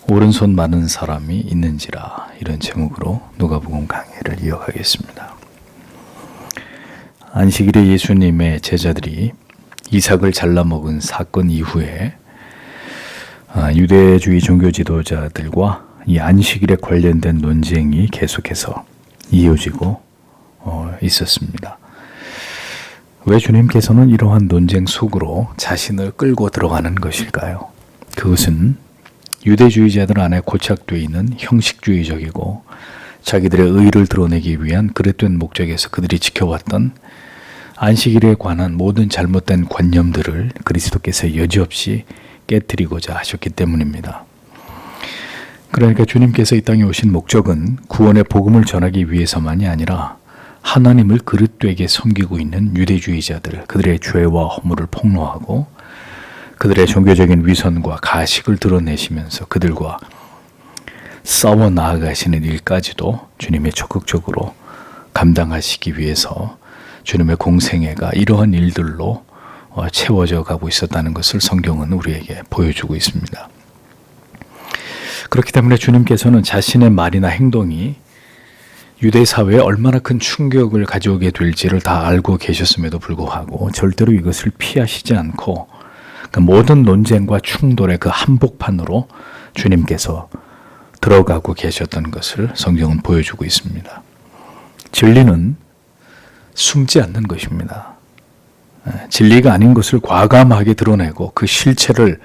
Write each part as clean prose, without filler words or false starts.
오른손 많은 사람이 있는지라, 이런 제목으로 누가복음 강해를 이어가겠습니다. 안식일에 예수님의 제자들이 이삭을 잘라먹은 사건 이후에 유대주의 종교 지도자들과 이 안식일에 관련된 논쟁이 계속해서 이어지고 있었습니다. 왜 주님께서는 이러한 논쟁 속으로 자신을 끌고 들어가는 것일까요? 그것은 유대주의자들 안에 고착되어 있는 형식주의적이고 자기들의 의의를 드러내기 위한 그릇된 목적에서 그들이 지켜왔던 안식일에 관한 모든 잘못된 관념들을 그리스도께서 여지없이 깨뜨리고자 하셨기 때문입니다. 그러니까 주님께서 이 땅에 오신 목적은 구원의 복음을 전하기 위해서만이 아니라 하나님을 그릇되게 섬기고 있는 유대주의자들, 그들의 죄와 허물을 폭로하고 그들의 종교적인 위선과 가식을 드러내시면서 그들과 싸워 나아가시는 일까지도 주님이 적극적으로 감당하시기 위해서 주님의 공생애가 이러한 일들로 채워져 가고 있었다는 것을 성경은 우리에게 보여주고 있습니다. 그렇기 때문에 주님께서는 자신의 말이나 행동이 유대 사회에 얼마나 큰 충격을 가져오게 될지를 다 알고 계셨음에도 불구하고 절대로 이것을 피하시지 않고 그 모든 논쟁과 충돌의 그 한복판으로 주님께서 들어가고 계셨던 것을 성경은 보여주고 있습니다. 진리는 숨지 않는 것입니다. 진리가 아닌 것을 과감하게 드러내고 그 실체를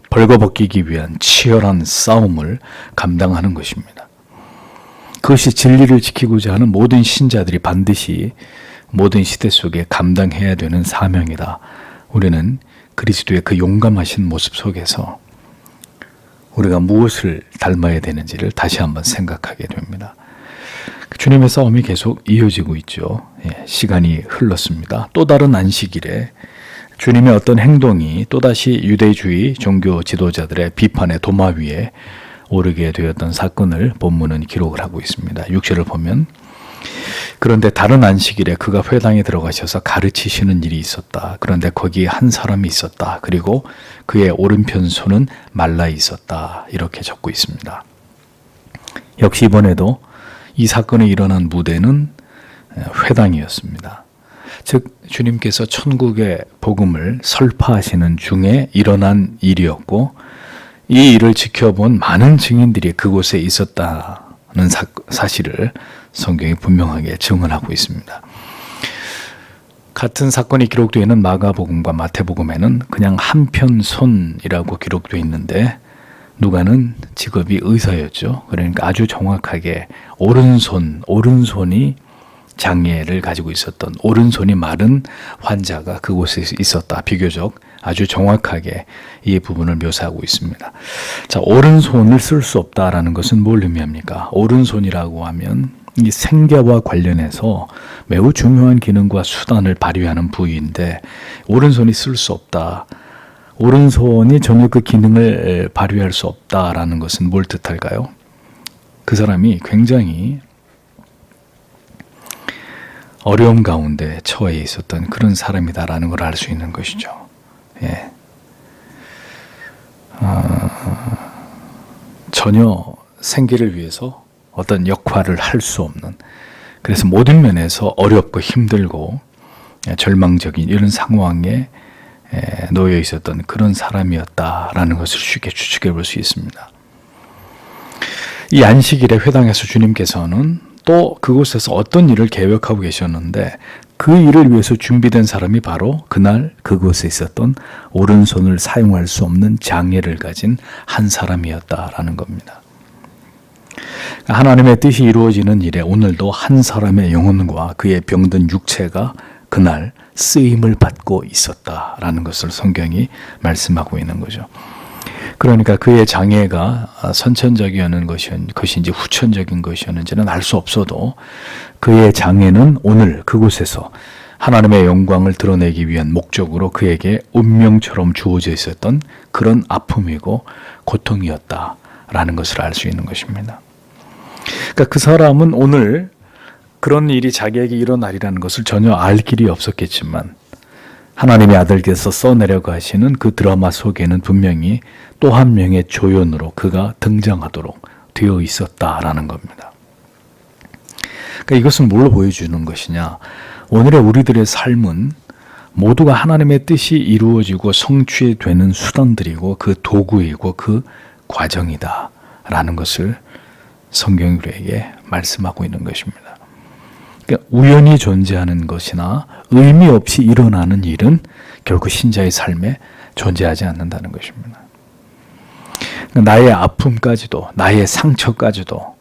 벌거벗기기 위한 치열한 싸움을 감당하는 것입니다. 그것이 진리를 지키고자 하는 모든 신자들이 반드시 모든 시대 속에 감당해야 되는 사명이다. 우리는 그리스도의 그 용감하신 모습 속에서 우리가 무엇을 닮아야 되는지를 다시 한번 생각하게 됩니다. 주님의 싸움이 계속 이어지고 있죠. 시간이 흘렀습니다. 또 다른 안식일에 주님의 어떤 행동이 또다시 유대주의 종교 지도자들의 비판의 도마 위에 오르게 되었던 사건을 본문은 기록을 하고 있습니다. 6절을 보면 그런데 다른 안식일에 그가 회당에 들어가셔서 가르치시는 일이 있었다. 그런데 거기에 한 사람이 있었다. 그리고 그의 오른편 손은 말라 있었다. 이렇게 적고 있습니다. 역시 이번에도 이 사건이 일어난 무대는 회당이었습니다. 즉 주님께서 천국의 복음을 설파하시는 중에 일어난 일이었고 이 일을 지켜본 많은 증인들이 그곳에 있었다는 사실을 성경이 분명하게 증언하고 있습니다. 같은 사건이 기록되어 있는 마가복음과 마태복음에는 그냥 한편 손이라고 기록되어 있는데 누가는 직업이 의사였죠. 그러니까 아주 정확하게 오른손이 장애를 가지고 있었던, 오른손이 마른 환자가 그곳에 있었다. 비교적 아주 정확하게 이 부분을 묘사하고 있습니다. 자, 오른손을 쓸 수 없다라는 것은 뭘 의미합니까? 오른손이라고 하면 이 생계와 관련해서 매우 중요한 기능과 수단을 발휘하는 부위인데 오른손이 쓸 수 없다. 오른손이 전혀 그 기능을 발휘할 수 없다라는 것은 뭘 뜻할까요? 그 사람이 굉장히 어려움 가운데 처해 있었던 그런 사람이다라는 걸 알 수 있는 것이죠. 전혀 생계를 위해서 어떤 역할을 할 수 없는, 그래서 모든 면에서 어렵고 힘들고 절망적인 이런 상황에 놓여 있었던 그런 사람이었다라는 것을 쉽게 추측해 볼 수 있습니다. 이 안식일에 회당에서 주님께서는 또 그곳에서 어떤 일을 계획하고 계셨는데 그 일을 위해서 준비된 사람이 바로 그날 그곳에 있었던 오른손을 사용할 수 없는 장애를 가진 한 사람이었다라는 겁니다. 하나님의 뜻이 이루어지는 일에 오늘도 한 사람의 영혼과 그의 병든 육체가 그날 쓰임을 받고 있었다라는 것을 성경이 말씀하고 있는 거죠. 그러니까 그의 장애가 선천적인 것인지 후천적인 것이었는지는 알 수 없어도 그의 장애는 오늘 그곳에서 하나님의 영광을 드러내기 위한 목적으로 그에게 운명처럼 주어져 있었던 그런 아픔이고 고통이었다라는 것을 알 수 있는 것입니다. 그러니까 그 사람은 오늘 그런 일이 자기에게 일어나리라는 것을 전혀 알 길이 없었겠지만 하나님의 아들께서 써내려고 하시는 그 드라마 속에는 분명히 또 한 명의 조연으로 그가 등장하도록 되어 있었다라는 겁니다. 그러니까 이것은 뭘로 보여주는 것이냐? 오늘의 우리들의 삶은 모두가 하나님의 뜻이 이루어지고 성취되는 수단들이고 그 도구이고 그 과정이다라는 것을 성경이 우리에게 말씀하고 있는 것입니다. 그러니까 우연히 존재하는 것이나 의미 없이 일어나는 일은 결국 신자의 삶에 존재하지 않는다는 것입니다. 나의 아픔까지도, 나의 상처까지도,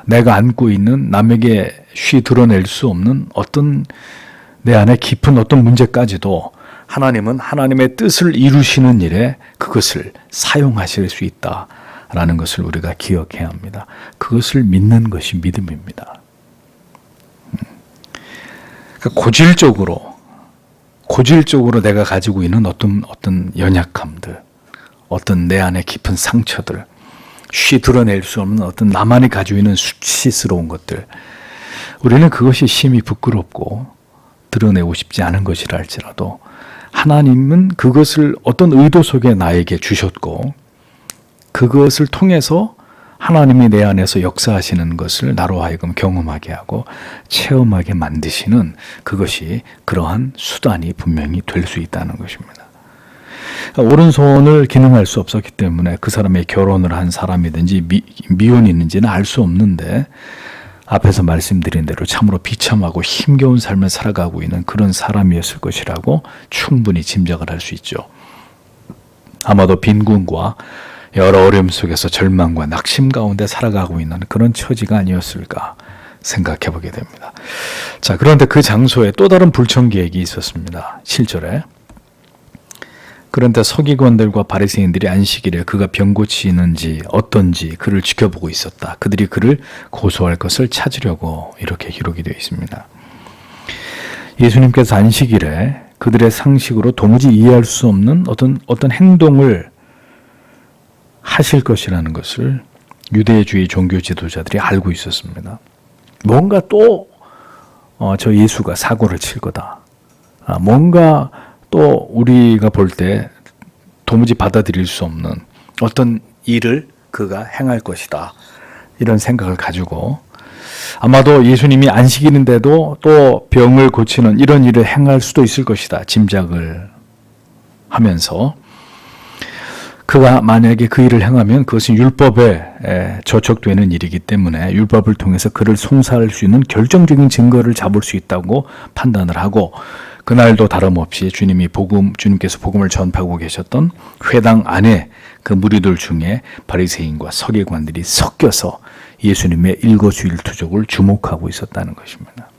내가 안고 있는 남에게 쉬 드러낼 수 없는 어떤 내 안에 깊은 어떤 문제까지도 하나님은 하나님의 뜻을 이루시는 일에 그것을 사용하실 수 있다라는 것을 우리가 기억해야 합니다. 그것을 믿는 것이 믿음입니다. 그러니까 고질적으로 내가 가지고 있는 어떤 연약함들, 어떤 내 안에 깊은 상처들, 쉬 드러낼 수 없는 어떤 나만이 가지고 있는 수치스러운 것들, 우리는 그것이 심히 부끄럽고 드러내고 싶지 않은 것이라 할지라도 하나님은 그것을 어떤 의도 속에 나에게 주셨고 그것을 통해서 하나님이 내 안에서 역사하시는 것을 나로 하여금 경험하게 하고 체험하게 만드시는 그것이 그러한 수단이 분명히 될 수 있다는 것입니다. 오른손을 기능할 수 없었기 때문에 그 사람의 결혼을 한 사람이든지 미혼이 있는지는 알 수 없는데 앞에서 말씀드린 대로 참으로 비참하고 힘겨운 삶을 살아가고 있는 그런 사람이었을 것이라고 충분히 짐작을 할 수 있죠. 아마도 빈군과 여러 어려움 속에서 절망과 낙심 가운데 살아가고 있는 그런 처지가 아니었을까 생각해 보게 됩니다. 자, 그런데 그 장소에 또 다른 불청 계획이 있었습니다. 7절에 그런데 서기관들과 바리새인들이 안식일에 그가 병 고치는지 어떤지 그를 지켜보고 있었다. 그들이 그를 고소할 것을 찾으려고 이렇게 기록이 되어 있습니다. 예수님께서 안식일에 그들의 상식으로 도무지 이해할 수 없는 어떤 행동을 하실 것이라는 것을 유대주의 종교 지도자들이 알고 있었습니다. 뭔가 또 저 예수가 사고를 칠 거다. 뭔가 또 우리가 볼 때 도무지 받아들일 수 없는 어떤 일을 그가 행할 것이다. 이런 생각을 가지고 아마도 예수님이 안식일인데도 또 병을 고치는 이런 일을 행할 수도 있을 것이다. 짐작을 하면서 그가 만약에 그 일을 행하면 그것은 율법에 저촉되는 일이기 때문에 율법을 통해서 그를 송사할 수 있는 결정적인 증거를 잡을 수 있다고 판단을 하고 그날도 다름없이 주님께서 복음을 전파하고 계셨던 회당 안에 그 무리들 중에 바리새인과 서기관들이 섞여서 예수님의 일거수일투족을 주목하고 있었다는 것입니다.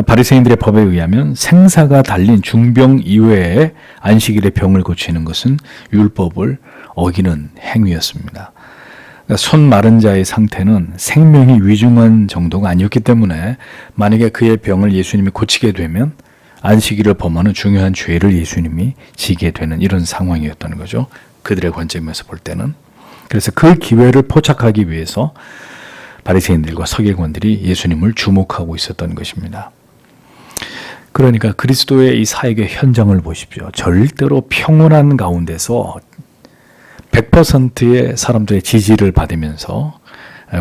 바리새인들의 법에 의하면 생사가 달린 중병 이외에 안식일에 병을 고치는 것은 율법을 어기는 행위였습니다. 그러니까 손 마른 자의 상태는 생명이 위중한 정도가 아니었기 때문에 만약에 그의 병을 예수님이 고치게 되면 안식일을 범하는 중요한 죄를 예수님이 지게 되는 이런 상황이었다는 거죠. 그들의 관점에서 볼 때는. 그래서 그 기회를 포착하기 위해서 바리새인들과 서기관들이 예수님을 주목하고 있었던 것입니다. 그러니까 그리스도의 이 사역의 현장을 보십시오. 절대로 평온한 가운데서 100%의 사람들의 지지를 받으면서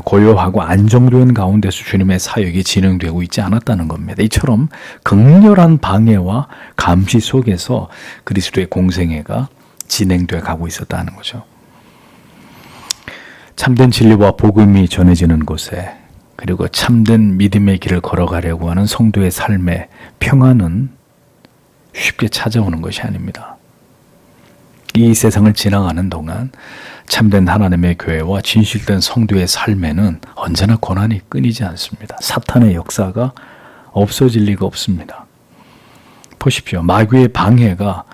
고요하고 안정된 가운데서 주님의 사역이 진행되고 있지 않았다는 겁니다. 이처럼 극렬한 방해와 감시 속에서 그리스도의 공생애가 진행돼 가고 있었다는 거죠. 참된 진리와 복음이 전해지는 곳에 그리고 참된 믿음의 길을 걸어가려고 하는 성도의 삶의 평안은 쉽게 찾아오는 것이 아닙니다. 이 세상을 지나가는 동안 참된 하나님의 교회와 진실된 성도의 삶에는 언제나 고난이 끊이지 않습니다. 사탄의 역사가 없어질 리가 없습니다. 보십시오. 마귀의 방해가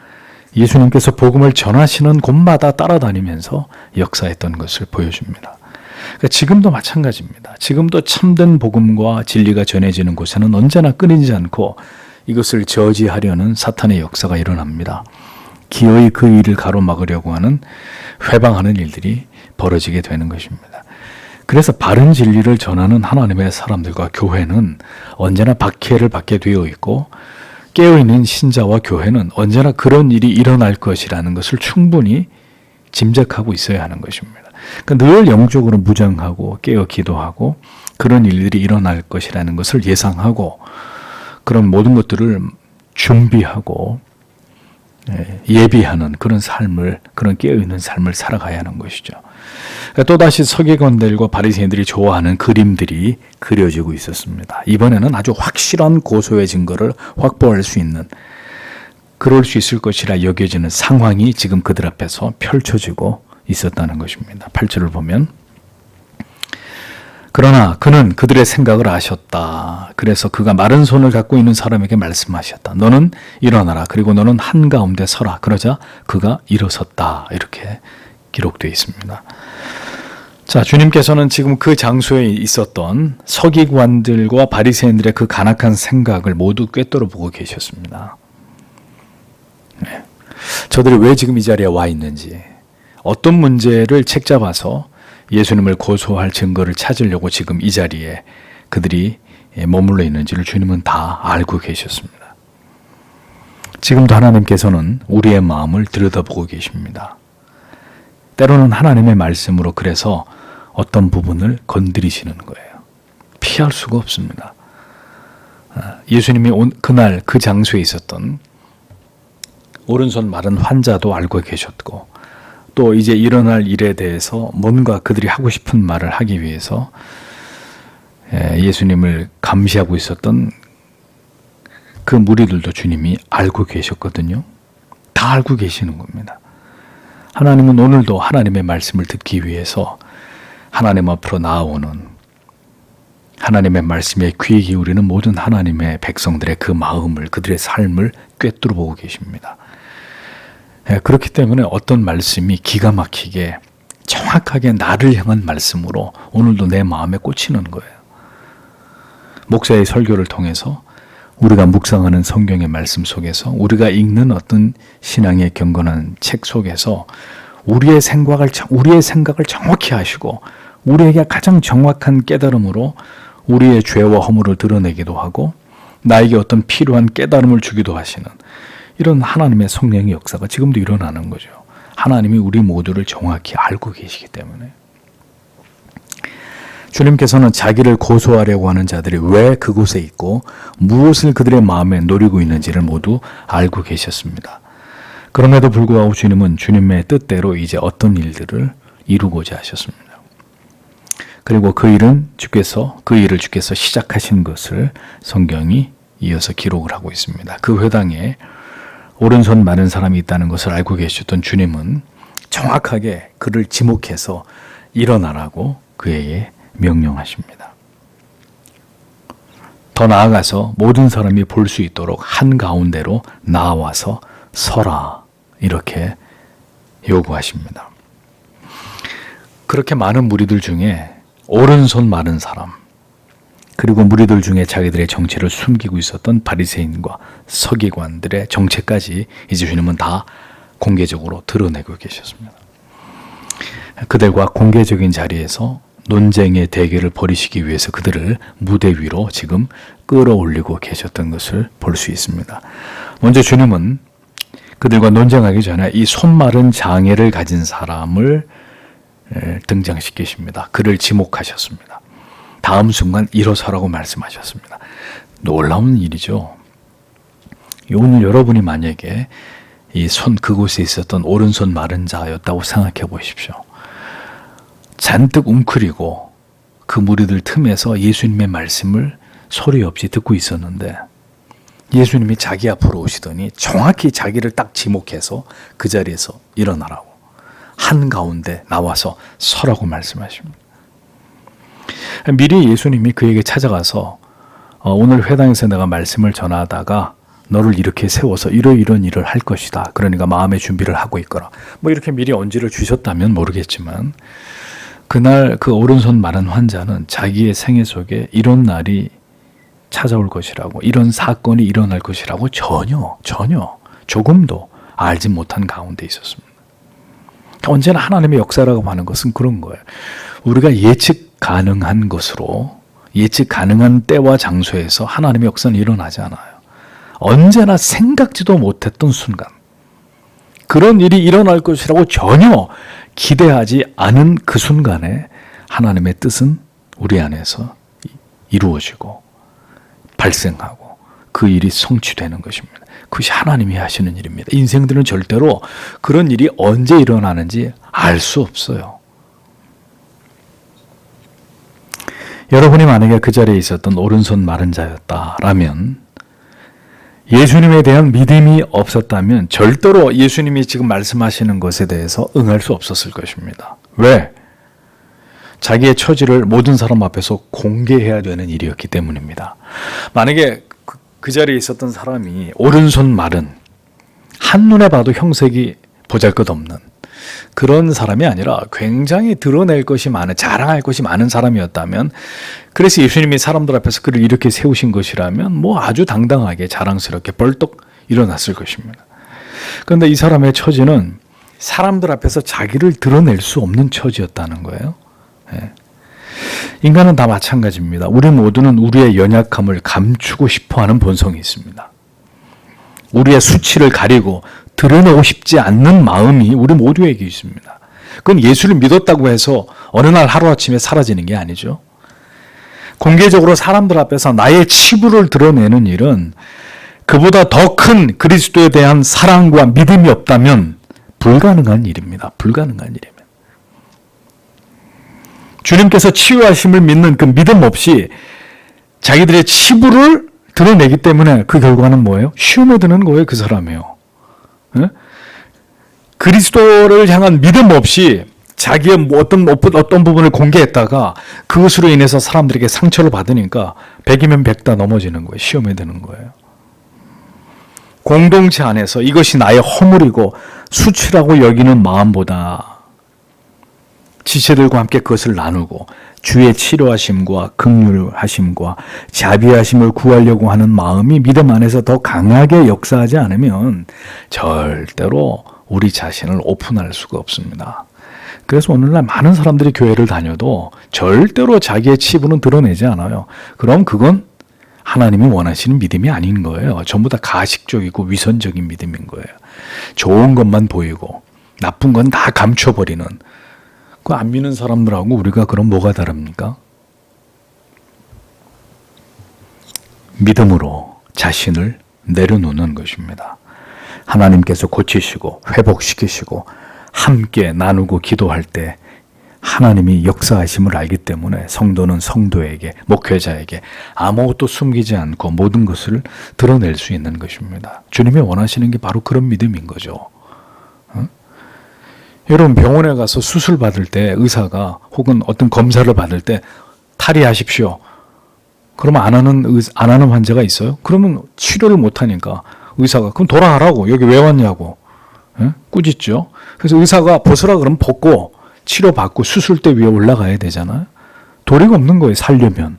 예수님께서 복음을 전하시는 곳마다 따라다니면서 역사했던 것을 보여줍니다. 그러니까 지금도 마찬가지입니다. 지금도 참된 복음과 진리가 전해지는 곳에는 언제나 끊이지 않고 이것을 저지하려는 사탄의 역사가 일어납니다. 기어이 그 일을 가로막으려고 하는 회방하는 일들이 벌어지게 되는 것입니다. 그래서 바른 진리를 전하는 하나님의 사람들과 교회는 언제나 박해를 받게 되어 있고 깨어있는 신자와 교회는 언제나 그런 일이 일어날 것이라는 것을 충분히 짐작하고 있어야 하는 것입니다. 그러니까 늘 영적으로 무장하고 깨어 기도하고 그런 일들이 일어날 것이라는 것을 예상하고 그런 모든 것들을 준비하고 예비하는 그런 삶을, 그런 깨어있는 삶을 살아가야 하는 것이죠. 그러니까 또다시 서기관들과 바리새인들이 좋아하는 그림들이 그려지고 있었습니다. 이번에는 아주 확실한 고소의 증거를 확보할 수 있는, 그럴 수 있을 것이라 여겨지는 상황이 지금 그들 앞에서 펼쳐지고 있었다는 것입니다. 8절을 보면, 그러나 그는 그들의 생각을 아셨다. 그래서 그가 마른 손을 갖고 있는 사람에게 말씀하셨다. 너는 일어나라. 그리고 너는 한가운데 서라. 그러자 그가 일어섰다. 이렇게 기록되어 있습니다. 자, 주님께서는 지금 그 장소에 있었던 서기관들과 바리새인들의 그 간악한 생각을 모두 꿰뚫어 보고 계셨습니다. 네. 저들이 왜 지금 이 자리에 와 있는지, 어떤 문제를 책잡아서 예수님을 고소할 증거를 찾으려고 지금 이 자리에 그들이 머물러 있는지를 주님은 다 알고 계셨습니다. 지금도 하나님께서는 우리의 마음을 들여다보고 계십니다. 때로는 하나님의 말씀으로 그래서 어떤 부분을 건드리시는 거예요. 피할 수가 없습니다. 예수님이 그날 그 장소에 있었던 오른손 마른 환자도 알고 계셨고, 또 이제 일어날 일에 대해서 뭔가 그들이 하고 싶은 말을 하기 위해서 예수님을 감시하고 있었던 그 무리들도 주님이 알고 계셨거든요. 다 알고 계시는 겁니다. 하나님은 오늘도 하나님의 말씀을 듣기 위해서 하나님 앞으로 나아오는, 하나님의 말씀에 귀 기울이는 모든 하나님의 백성들의 그 마음을, 그들의 삶을 꿰뚫어 보고 계십니다. 그렇기 때문에 어떤 말씀이 기가 막히게 정확하게 나를 향한 말씀으로 오늘도 내 마음에 꽂히는 거예요. 목사의 설교를 통해서, 우리가 묵상하는 성경의 말씀 속에서, 우리가 읽는 어떤 신앙의 경건한 책 속에서 우리의 생각을 정확히 하시고 우리에게 가장 정확한 깨달음으로 우리의 죄와 허물을 드러내기도 하고 나에게 어떤 필요한 깨달음을 주기도 하시는 이런 하나님의 성령의 역사가 지금도 일어나는 거죠. 하나님이 우리 모두를 정확히 알고 계시기 때문에. 주님께서는 자기를 고소하려고 하는 자들이 왜 그곳에 있고 무엇을 그들의 마음에 노리고 있는지를 모두 알고 계셨습니다. 그럼에도 불구하고 주님은 주님의 뜻대로 이제 어떤 일들을 이루고자 하셨습니다. 그리고 그 일을 주께서 시작하신 것을 성경이 이어서 기록을 하고 있습니다. 그 회당에 오른손 마른 사람이 있다는 것을 알고 계셨던 주님은 정확하게 그를 지목해서 일어나라고 그에게 명령하십니다. 더 나아가서 모든 사람이 볼 수 있도록 한가운데로 나와서 서라, 이렇게 요구하십니다. 그렇게 많은 무리들 중에 오른손 마른 사람, 그리고 무리들 중에 자기들의 정체를 숨기고 있었던 바리새인과 서기관들의 정체까지 이제 주님은 다 공개적으로 드러내고 계셨습니다. 그들과 공개적인 자리에서 논쟁의 대결을 벌이시기 위해서 그들을 무대 위로 지금 끌어올리고 계셨던 것을 볼 수 있습니다. 먼저 주님은 그들과 논쟁하기 전에 이 손 마른 장애를 가진 사람을 등장시키십니다. 그를 지목하셨습니다. 다음 순간 일어서라고 말씀하셨습니다. 놀라운 일이죠. 오늘 여러분이 만약에 이 그곳에 있었던 오른손 마른 자였다고 생각해 보십시오. 잔뜩 웅크리고 그 무리들 틈에서 예수님의 말씀을 소리 없이 듣고 있었는데 예수님이 자기 앞으로 오시더니 정확히 자기를 딱 지목해서 그 자리에서 일어나라고, 한가운데 나와서 서라고 말씀하십니다. 미리 예수님이 그에게 찾아가서 오늘 회당에서 내가 말씀을 전하다가 너를 이렇게 세워서 이런 일을 할 것이다. 그러니까 마음의 준비를 하고 있거라. 뭐 이렇게 미리 언지를 주셨다면 모르겠지만 그날 그 오른손 마른 환자는 자기의 생애 속에 이런 날이 찾아올 것이라고, 이런 사건이 일어날 것이라고 전혀 조금도 알지 못한 가운데 있었습니다. 언제나 하나님의 역사라고 하는 것은 그런 거예요. 우리가 예측 가능한 것으로, 예측 가능한 때와 장소에서 하나님의 역사는 일어나지 않아요. 언제나 생각지도 못했던 순간, 그런 일이 일어날 것이라고 전혀 기대하지 않은 그 순간에 하나님의 뜻은 우리 안에서 이루어지고 발생하고 그 일이 성취되는 것입니다. 그것이 하나님이 하시는 일입니다. 인생들은 절대로 그런 일이 언제 일어나는지 알 수 없어요. 여러분이 만약에 그 자리에 있었던 오른손 마른 자였다라면, 예수님에 대한 믿음이 없었다면 절대로 예수님이 지금 말씀하시는 것에 대해서 응할 수 없었을 것입니다. 왜? 자기의 처지를 모든 사람 앞에서 공개해야 되는 일이었기 때문입니다. 만약에 그 자리에 있었던 사람이 오른손 마른, 한눈에 봐도 형색이 보잘것없는 그런 사람이 아니라 굉장히 드러낼 것이 많은, 자랑할 것이 많은 사람이었다면, 그래서 예수님이 사람들 앞에서 그를 이렇게 세우신 것이라면 뭐 아주 당당하게 자랑스럽게 벌떡 일어났을 것입니다. 그런데 이 사람의 처지는 사람들 앞에서 자기를 드러낼 수 없는 처지였다는 거예요. 인간은 다 마찬가지입니다. 우리 모두는 우리의 연약함을 감추고 싶어하는 본성이 있습니다. 우리의 수치를 가리고 드러내고 싶지 않는 마음이 우리 모두에게 있습니다. 그건 예수를 믿었다고 해서 어느 날 하루아침에 사라지는 게 아니죠. 공개적으로 사람들 앞에서 나의 치부를 드러내는 일은 그보다 더 큰 그리스도에 대한 사랑과 믿음이 없다면 불가능한 일입니다. 불가능한 일입니다. 주님께서 치유하심을 믿는 그 믿음 없이 자기들의 치부를 드러내기 때문에 그 결과는 뭐예요? 시험에 드는 거예요. 그 사람이요. 그리스도를 향한 믿음 없이 자기의 어떤 부분을 공개했다가 그것으로 인해서 사람들에게 상처를 받으니까 100이면 100 다 넘어지는 거예요. 시험에 드는 거예요. 공동체 안에서 이것이 나의 허물이고 수치라고 여기는 마음보다 지체들과 함께 그것을 나누고 주의 치료하심과 긍휼하심과 자비하심을 구하려고 하는 마음이 믿음 안에서 더 강하게 역사하지 않으면 절대로 우리 자신을 오픈할 수가 없습니다. 그래서 오늘날 많은 사람들이 교회를 다녀도 절대로 자기의 치부는 드러내지 않아요. 그럼 그건 하나님이 원하시는 믿음이 아닌 거예요. 전부 다 가식적이고 위선적인 믿음인 거예요. 좋은 것만 보이고 나쁜 건 다 감춰버리는, 그 안 믿는 사람들하고 우리가 그럼 뭐가 다릅니까? 믿음으로 자신을 내려놓는 것입니다. 하나님께서 고치시고 회복시키시고 함께 나누고 기도할 때 하나님이 역사하심을 알기 때문에 성도는 성도에게, 목회자에게 아무것도 숨기지 않고 모든 것을 드러낼 수 있는 것입니다. 주님이 원하시는 게 바로 그런 믿음인 거죠. 여러분, 병원에 가서 수술 받을 때 의사가 혹은 어떤 검사를 받을 때 탈의하십시오. 그러면 안 하는 환자가 있어요? 그러면 치료를 못 하니까 의사가 그럼 돌아가라고, 여기 왜 왔냐고 꾸짖죠. 그래서 의사가 벗으라 그러면 벗고 치료받고 수술대 위에 올라가야 되잖아요. 도리가 없는 거예요, 살려면.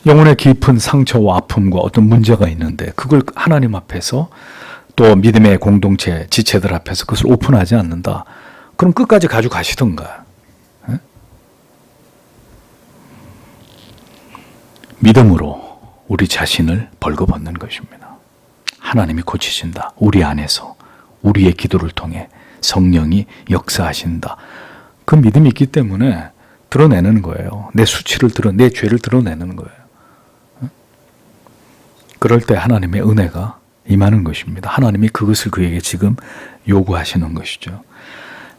영혼의 깊은 상처와 아픔과 어떤 문제가 있는데 그걸 하나님 앞에서 또 믿음의 공동체, 지체들 앞에서 그것을 오픈하지 않는다. 그럼 끝까지 가져가시던가. 믿음으로 우리 자신을 벌거벗는 것입니다. 하나님이 고치신다. 우리 안에서 우리의 기도를 통해 성령이 역사하신다. 그 믿음이 있기 때문에 드러내는 거예요. 내 수치를 내 죄를 드러내는 거예요. 그럴 때 하나님의 은혜가 임하는 것입니다. 하나님이 그것을 그에게 지금 요구하시는 것이죠.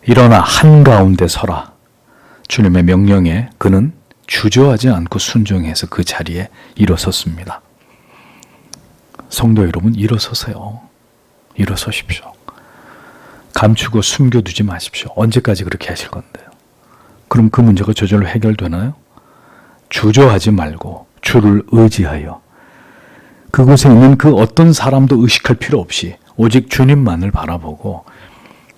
일어나 한가운데 서라. 주님의 명령에 그는 주저하지 않고 순종해서 그 자리에 일어섰습니다. 성도 여러분, 일어서세요. 일어서십시오. 감추고 숨겨두지 마십시오. 언제까지 그렇게 하실 건데요? 그럼 그 문제가 저절로 해결되나요? 주저하지 말고 주를 의지하여 그곳에 있는 그 어떤 사람도 의식할 필요 없이 오직 주님만을 바라보고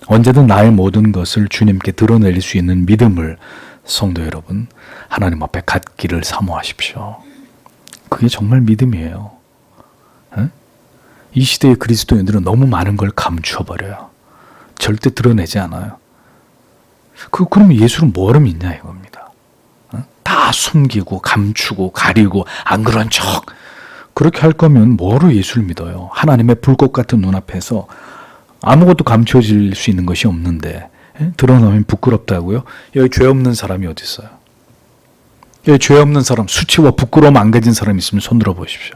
언제든 나의 모든 것을 주님께 드러낼 수 있는 믿음을 성도 여러분, 하나님 앞에 갖기를 사모하십시오. 그게 정말 믿음이에요. 이 시대의 그리스도인들은 너무 많은 걸 감춰버려요. 절대 드러내지 않아요. 그럼 예수는 뭐를 믿냐 이겁니다. 다 숨기고 감추고 가리고 안 그런 척, 그렇게 할 거면 뭐로 예수를 믿어요? 하나님의 불꽃 같은 눈앞에서 아무것도 감춰질 수 있는 것이 없는데 드러나면 부끄럽다고요? 여기 죄 없는 사람이 어디 있어요? 여기 죄 없는 사람, 수치와 부끄러움 안 가진 사람 있으면 손 들어 보십시오.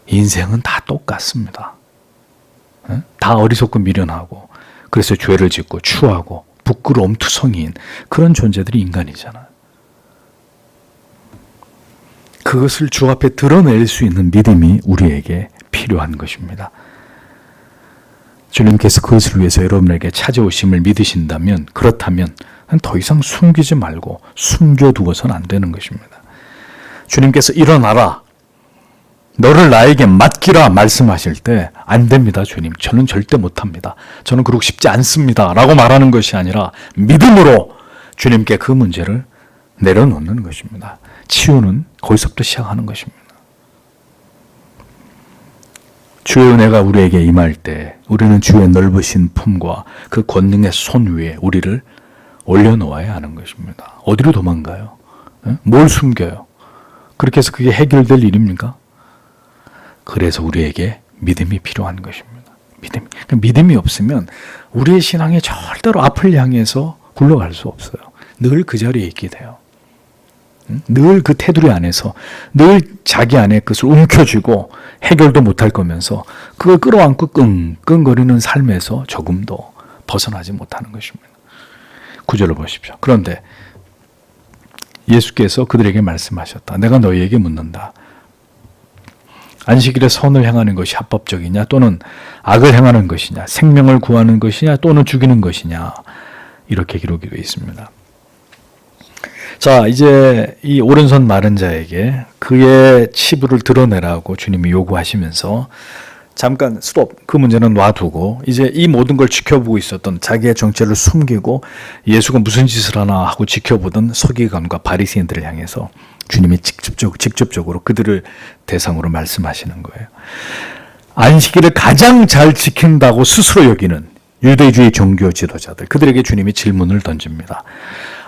인생은 다 똑같습니다. 다 어리석고 미련하고 그래서 죄를 짓고 추하고 부끄러움 투성이인 그런 존재들이 인간이잖아요. 그것을 주 앞에 드러낼 수 있는 믿음이 우리에게 필요한 것입니다. 주님께서 그것을 위해서 여러분에게 찾아오심을 믿으신다면, 그렇다면 더 이상 숨기지 말고 숨겨두어서는 안 되는 것입니다. 주님께서 일어나라, 너를 나에게 맡기라 말씀하실 때 안 됩니다. 주님, 저는 절대 못합니다. 저는 그러고 싶지 않습니다. 라고 말하는 것이 아니라 믿음으로 주님께 그 문제를 내려놓는 것입니다. 치유는 거기서부터 시작하는 것입니다. 주의 은혜가 우리에게 임할 때 우리는 주의 넓으신 품과 그 권능의 손 위에 우리를 올려놓아야 하는 것입니다. 어디로 도망가요? 뭘 숨겨요? 그렇게 해서 그게 해결될 일입니까? 그래서 우리에게 믿음이 필요한 것입니다. 믿음이 없으면 우리의 신앙이 절대로 앞을 향해서 굴러갈 수 없어요. 늘 그 자리에 있게 돼요. 늘 그 테두리 안에서 늘 자기 안에 그것을 움켜쥐고 해결도 못할 거면서 그걸 끌어안고 끙끙거리는 삶에서 조금도 벗어나지 못하는 것입니다. 9절을 보십시오. 그런데 예수께서 그들에게 말씀하셨다. 내가 너희에게 묻는다. 안식일에 선을 행하는 것이 합법적이냐 또는 악을 행하는 것이냐, 생명을 구하는 것이냐 또는 죽이는 것이냐, 이렇게 기록이 되어 있습니다. 자, 이제 이 오른손 마른 자에게 그의 치부를 드러내라고 주님이 요구하시면서 잠깐 스톱, 그 문제는 놔두고 이제 이 모든 걸 지켜보고 있었던, 자기의 정체를 숨기고 예수가 무슨 짓을 하나 하고 지켜보던 서기관과 바리새인들을 향해서 주님이 직접적으로 그들을 대상으로 말씀하시는 거예요. 안식일을 가장 잘 지킨다고 스스로 여기는 유대주의 종교 지도자들, 그들에게 주님이 질문을 던집니다.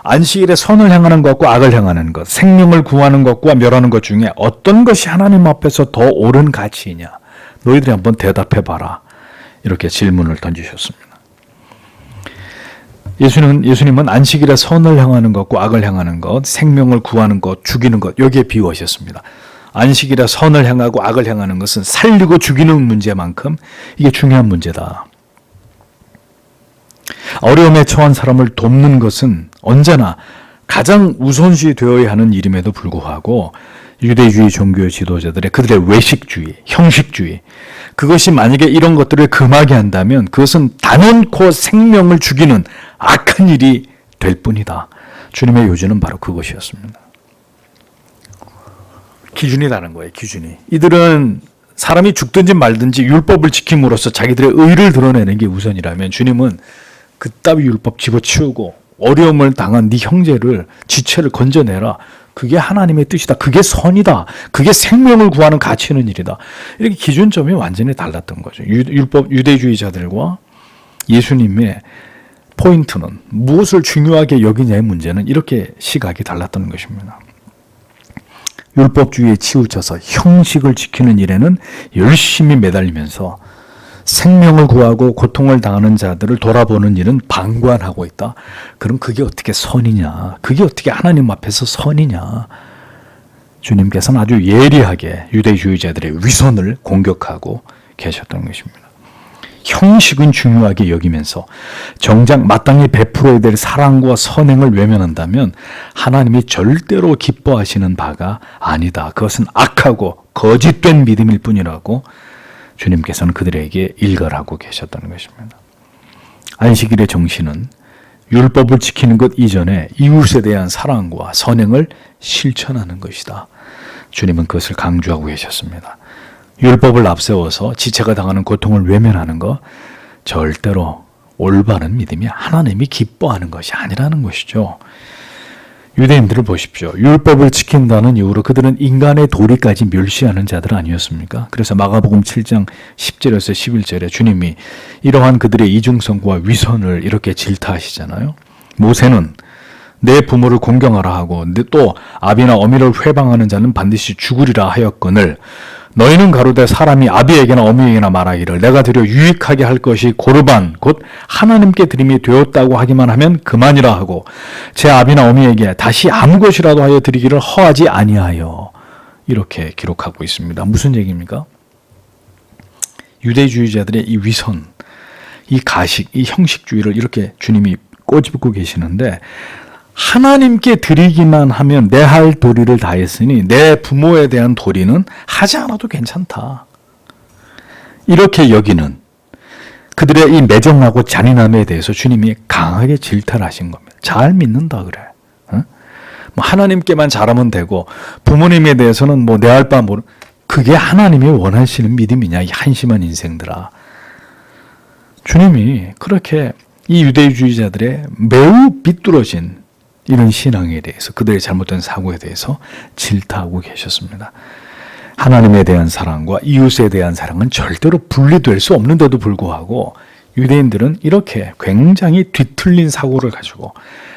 안식일에 선을 행하는 것과 악을 행하는 것, 생명을 구하는 것과 멸하는 것 중에 어떤 것이 하나님 앞에서 더 옳은 가치이냐? 너희들이 한번 대답해봐라. 이렇게 질문을 던지셨습니다. 예수님은 안식일에 선을 행하는 것과 악을 행하는 것, 생명을 구하는 것, 죽이는 것, 여기에 비유하셨습니다. 안식일에 선을 행하고 악을 행하는 것은 살리고 죽이는 문제만큼 이게 중요한 문제다. 어려움에 처한 사람을 돕는 것은 언제나 가장 우선시 되어야 하는 일임에도 불구하고 유대주의 종교 지도자들의 그들의 외식주의, 형식주의, 그것이 만약에 이런 것들을 금하게 한다면 그것은 단언코 생명을 죽이는 악한 일이 될 뿐이다. 주님의 요지는 바로 그것이었습니다. 기준이 다른 거예요. 기준이. 이들은 사람이 죽든지 말든지 율법을 지킴으로써 자기들의 의를 드러내는 게 우선이라면 주님은 그따위 율법 집어치우고 어려움을 당한 네 형제를, 지체를 건져내라. 그게 하나님의 뜻이다. 그게 선이다. 그게 생명을 구하는 가치 있는 일이다. 이렇게 기준점이 완전히 달랐던 거죠. 유대주의자들과 예수님의 포인트는 무엇을 중요하게 여기냐의 문제는 이렇게 시각이 달랐던 것입니다. 율법주의에 치우쳐서 형식을 지키는 일에는 열심히 매달리면서 생명을 구하고 고통을 당하는 자들을 돌아보는 일은 방관하고 있다. 그럼 그게 어떻게 선이냐? 그게 어떻게 하나님 앞에서 선이냐? 주님께서는 아주 예리하게 유대주의자들의 위선을 공격하고 계셨던 것입니다. 형식은 중요하게 여기면서 정작 마땅히 베풀어야 될 사랑과 선행을 외면한다면 하나님이 절대로 기뻐하시는 바가 아니다. 그것은 악하고 거짓된 믿음일 뿐이라고 주님께서는 그들에게 일갈하고 계셨다는 것입니다. 안식일의 정신은 율법을 지키는 것 이전에 이웃에 대한 사랑과 선행을 실천하는 것이다. 주님은 그것을 강조하고 계셨습니다. 율법을 앞세워서 지체가 당하는 고통을 외면하는 것, 절대로 올바른 믿음이 하나님이 기뻐하는 것이 아니라는 것이죠. 유대인들을 보십시오. 율법을 지킨다는 이유로 그들은 인간의 도리까지 멸시하는 자들 아니었습니까? 그래서 마가복음 7장 10절에서 11절에 주님이 이러한 그들의 이중성과 위선을 이렇게 질타하시잖아요. 모세는 내 부모를 공경하라 하고 또 아비나 어미를 회방하는 자는 반드시 죽으리라 하였거늘 너희는 가로되 사람이 아비에게나 어미에게나 말하기를 내가 드려 유익하게 할 것이 고르반 곧 하나님께 드림이 되었다고 하기만 하면 그만이라 하고 제 아비나 어미에게 다시 아무 것이라도 하여 드리기를 허하지 아니하여 이렇게 기록하고 있습니다. 무슨 얘기입니까? 유대주의자들의 이 위선, 이 가식, 이 형식주의를 이렇게 주님이 꼬집고 계시는데 하나님께 드리기만 하면 내 할 도리를 다 했으니 내 부모에 대한 도리는 하지 않아도 괜찮다. 이렇게 여기는 그들의 이 매정하고 잔인함에 대해서 주님이 강하게 질타를 하신 겁니다. 잘 믿는다 그래. 뭐 하나님께만 잘하면 되고 부모님에 대해서는 뭐 내 할 바 모르. 그게 하나님이 원하시는 믿음이냐 이 한심한 인생들아. 주님이 그렇게 이 유대주의자들의 매우 비뚤어진 이런 신앙에 대해서 그들의 잘못된 사고에 대해서 질타하고 계셨습니다. 하나님에 대한 사랑과 이웃에 대한 사랑은 절대로 분리될 수 없는데도 불구하고 유대인들은 이렇게 굉장히 뒤틀린 사고를 가지고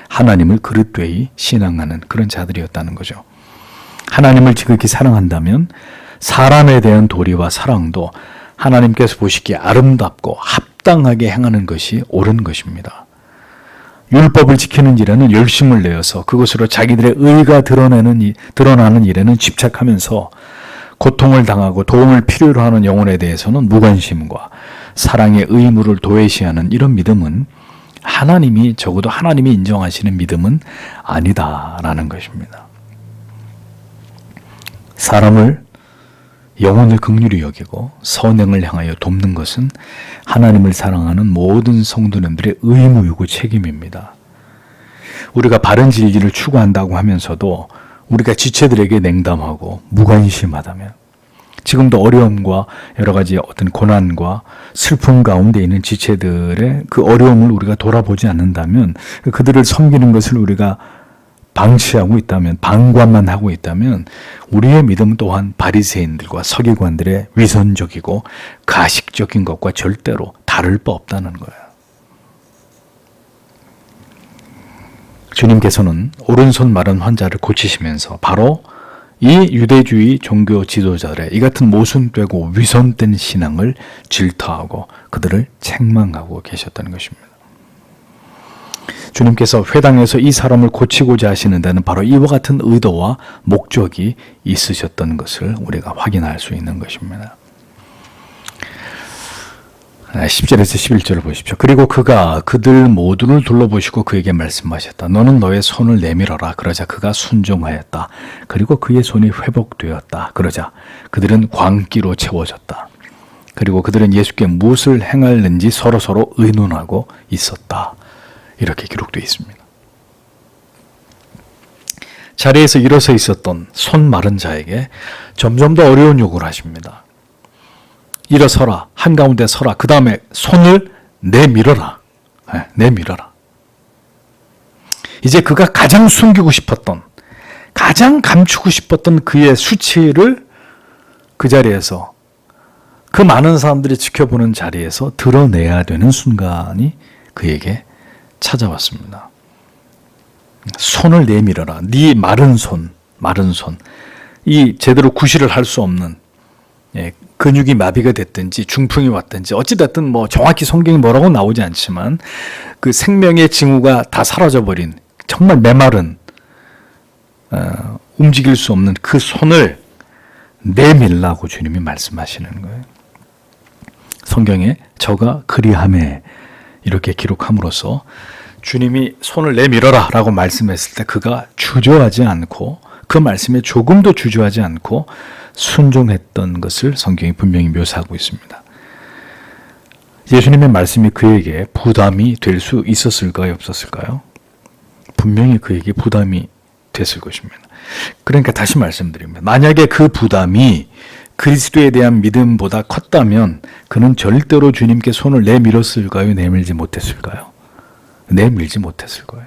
하나님을 그릇되이 신앙하는 그런 자들이었다는 거죠. 하나님을 지극히 사랑한다면 사람에 대한 도리와 사랑도 하나님께서 보시기에 아름답고 합당하게 행하는 것이 옳은 것입니다. 율법을 지키는 일에는 열심을 내어서 그것으로 자기들의 의가 드러나는 일에는 집착하면서 고통을 당하고 도움을 필요로 하는 영혼에 대해서는 무관심과 사랑의 의무를 도외시하는 이런 믿음은 하나님이 적어도 하나님이 인정하시는 믿음은 아니다라는 것입니다. 사람을 영혼을 긍휼히 여기고 선행을 향하여 돕는 것은 하나님을 사랑하는 모든 성도님들의 의무이고 책임입니다. 우리가 바른 진리를 추구한다고 하면서도 우리가 지체들에게 냉담하고 무관심하다면 지금도 어려움과 여러 가지 어떤 고난과 슬픔 가운데 있는 지체들의 그 어려움을 우리가 돌아보지 않는다면 그들을 섬기는 것을 우리가 방치하고 있다면 방관만 하고 있다면 우리의 믿음 또한 바리새인들과 서기관들의 위선적이고 가식적인 것과 절대로 다를 바 없다는 거예요. 주님께서는 오른손 마른 환자를 고치시면서 바로 이 유대주의 종교 지도자들의 이 같은 모순되고 위선된 신앙을 질타하고 그들을 책망하고 계셨다는 것입니다. 주님께서 회당에서 이 사람을 고치고자 하시는 데는 바로 이와 같은 의도와 목적이 있으셨던 것을 우리가 확인할 수 있는 것입니다. 10절에서 11절을 보십시오. 그리고 그가 그들 모두를 둘러보시고 그에게 말씀하셨다. 너는 너의 손을 내밀어라. 그러자 그가 순종하였다. 그리고 그의 손이 회복되었다. 그러자 그들은 광기로 채워졌다. 그리고 그들은 예수께 무엇을 행할는지 서로서로 의논하고 있었다. 이렇게 기록되어 있습니다. 자리에서 일어서 있었던 손 마른 자에게 점점 더 어려운 요구를 하십니다. 일어서라. 한가운데 서라. 그 다음에 손을 내밀어라. 내밀어라. 이제 그가 가장 숨기고 싶었던, 가장 감추고 싶었던 그의 수치를 그 자리에서, 그 많은 사람들이 지켜보는 자리에서 드러내야 되는 순간이 그에게 찾아왔습니다. 손을 내밀어라. 네 마른 손. 이 제대로 구실을 할 수 없는 근육이 마비가 됐든지 중풍이 왔든지 어찌됐든 뭐 정확히 성경이 뭐라고 나오지 않지만 그 생명의 징후가 다 사라져버린 정말 메마른 움직일 수 없는 그 손을 내밀라고 주님이 말씀하시는 거예요. 성경에 저가 그리하매 이렇게 기록함으로써 주님이 손을 내밀어라 라고 말씀했을 때 그가 주저하지 않고 그 말씀에 조금도 주저하지 않고 순종했던 것을 성경이 분명히 묘사하고 있습니다. 예수님의 말씀이 그에게 부담이 될 수 있었을까요? 없었을까요? 분명히 그에게 부담이 됐을 것입니다. 그러니까 다시 말씀드립니다. 만약에 그 부담이 그리스도에 대한 믿음보다 컸다면 그는 절대로 주님께 손을 내밀었을까요? 내밀지 못했을까요? 내밀지 못했을 거예요.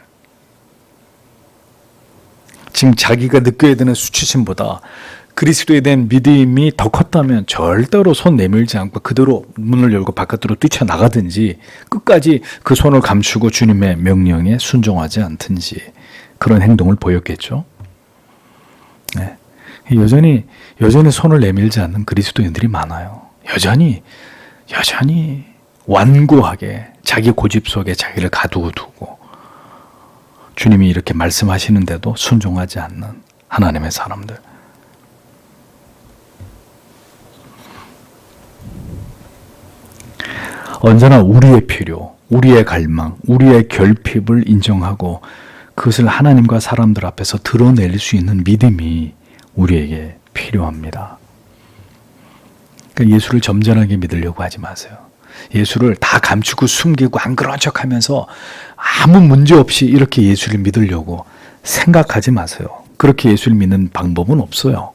지금 자기가 느껴야 되는 수치심보다 그리스도에 대한 믿음이 더 컸다면 절대로 손 내밀지 않고 그대로 문을 열고 바깥으로 뛰쳐나가든지 끝까지 그 손을 감추고 주님의 명령에 순종하지 않든지 그런 행동을 보였겠죠. 네. 여전히 손을 내밀지 않는 그리스도인들이 많아요. 여전히 완고하게 자기 고집 속에 자기를 가두고 두고 주님이 이렇게 말씀하시는데도 순종하지 않는 하나님의 사람들. 언제나 우리의 필요, 우리의 갈망, 우리의 결핍을 인정하고 그것을 하나님과 사람들 앞에서 드러낼 수 있는 믿음이 우리에게 필요합니다. 그러니까 예수를 점잖하게 믿으려고 하지 마세요. 예수를 다 감추고 숨기고 안 그런 척하면서 아무 문제 없이 이렇게 예수를 믿으려고 생각하지 마세요. 그렇게 예수를 믿는 방법은 없어요.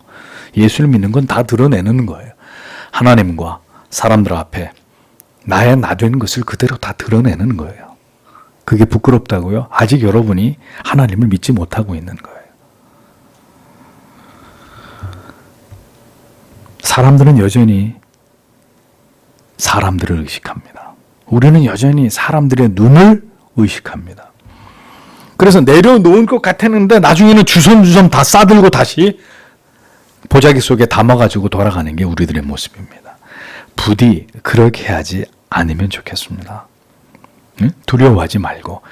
예수를 믿는 건 다 드러내는 거예요. 하나님과 사람들 앞에 나의 나 된 것을 그대로 다 드러내는 거예요. 그게 부끄럽다고요? 아직 여러분이 하나님을 믿지 못하고 있는 거예요. 사람들은 여전히 사람들을 의식합니다. 우리는 여전히 사람들의 눈을 의식합니다. 그래서 내려놓은 것 같았는데 나중에는 주섬주섬 다 싸들고 다시 보자기 속에 담아가지고 돌아가는 게 우리들의 모습입니다. 부디 그렇게 하지 않으면 좋겠습니다. 응? 두려워하지 말고